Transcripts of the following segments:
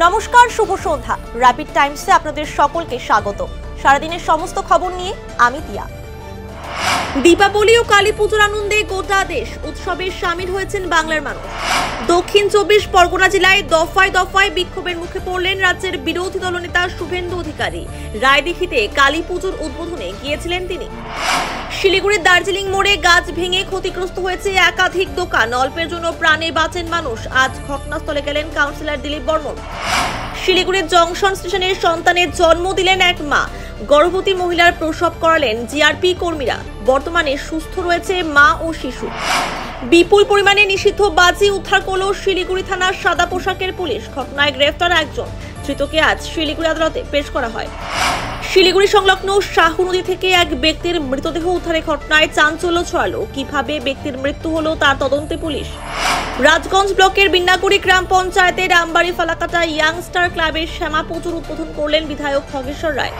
নমস্কার, শুভ সন্ধ্যা। র্যাপিড টাইমসে আপনাদের সকলকে স্বাগত। সারাদিনের সমস্ত খবর নিয়ে আমি তিয়া। দীপাবলি ও কালী পুজোর আনন্দে গোটা দেশ উৎসবে সামিল হয়েছেন বাংলার মানুষ। দক্ষিণ ২৪ পরগনা জেলায় দফায় দফায় বিক্ষোভের মুখে পড়লেন রাজ্যের বিরোধী দলনেতা শুভেন্দু অধিকারী। রায়দিঘিতে কালী পুজোর উদ্বোধনে গিয়েছিলেন তিনি। শিলিগুড়ির দার্জিলিং মোড়ে গাছ ভেঙে ক্ষতিগ্রস্ত হয়েছে একাধিক দোকান। অল্পের জন্য প্রাণে বাঁচেন মানুষ। আজ ঘটনাস্থলে গেলেন কাউন্সিলর দিলীপ বর্মন। শিলিগুড়ির জংশন স্টেশনে সন্তানের জন্ম দিলেন এক মা। গর্ভবতী মহিলার প্রসব করালেন জিআরপি কর্মীরা। বর্তমানে সুস্থ রয়েছে মা ও শিশু। বিপুল পরিমাণে নিষিদ্ধ বাজি উদ্ধার করল শিলিগুড়ি থানার সাদা পোশাকের পুলিশ। ঘটনায় গ্রেফতার একজন। ধৃতকে আজ শিলিগুড়ি আদালতে পেশ করা হয়। শিলিগুড়ি সংলগ্ন শাহু নদী থেকে এক ব্যক্তির মৃতদেহ উদ্ধারের ঘটনায় চাঞ্চল্য ছড়ালো। কিভাবে ব্যক্তির মৃত্যু হলো তার তদন্তে পুলিশ। রাজগঞ্জ ব্লকের বিন্নাগুড়ি গ্রাম পঞ্চায়েতের আমবাড়ি ফালাকাটা ইয়াংস্টার ক্লাবের শ্যামা পুজোর উদ্বোধন করলেন বিধায়ক খগেশ্বর রায়।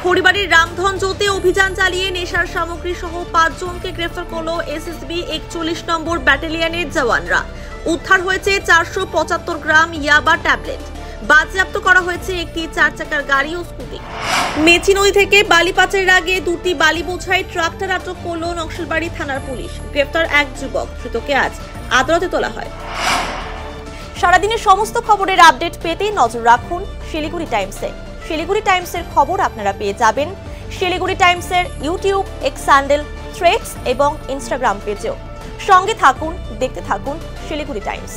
খড়িবাড়ির রামধনজোতে অভিযান চালিয়ে নেশার সামগ্রী সহ ৫ জনকে গ্রেফতার করল এসএসবি ৪১ নম্বর ব্যাটালিয়নের জওয়ানরা। উদ্ধার হয়েছে ৪৭৫ গ্রাম ইয়াবা ট্যাবলেট। বাজেয়াপ্ত করা হয়েছে একটি ৪ চাকার গাড়ি ও স্কুটি। মেচি নদী থেকে বালি পাচারের আগে দুটি বালি বোঝাই ট্রাক্টর আটক করল নকশালবাড়ি থানার পুলিশ। গ্রেফতার এক যুবক। ধৃতকে আজ আদালতে তোলা হয়। সারাদিনের সমস্ত খবরের আপডেট পেতে নজর রাখুন শিলিগুড়ি টাইমসে। শিলিগুড়ি টাইমসের খবর আপনারা পেয়ে যাবেন শিলিগুড়ি টাইমসের ইউটিউব, এক্স হ্যান্ডেল, থ্রেডস এবং ইনস্টাগ্রাম পেজেও। সঙ্গে থাকুন, দেখতে থাকুন শিলিগুড়ি টাইমস।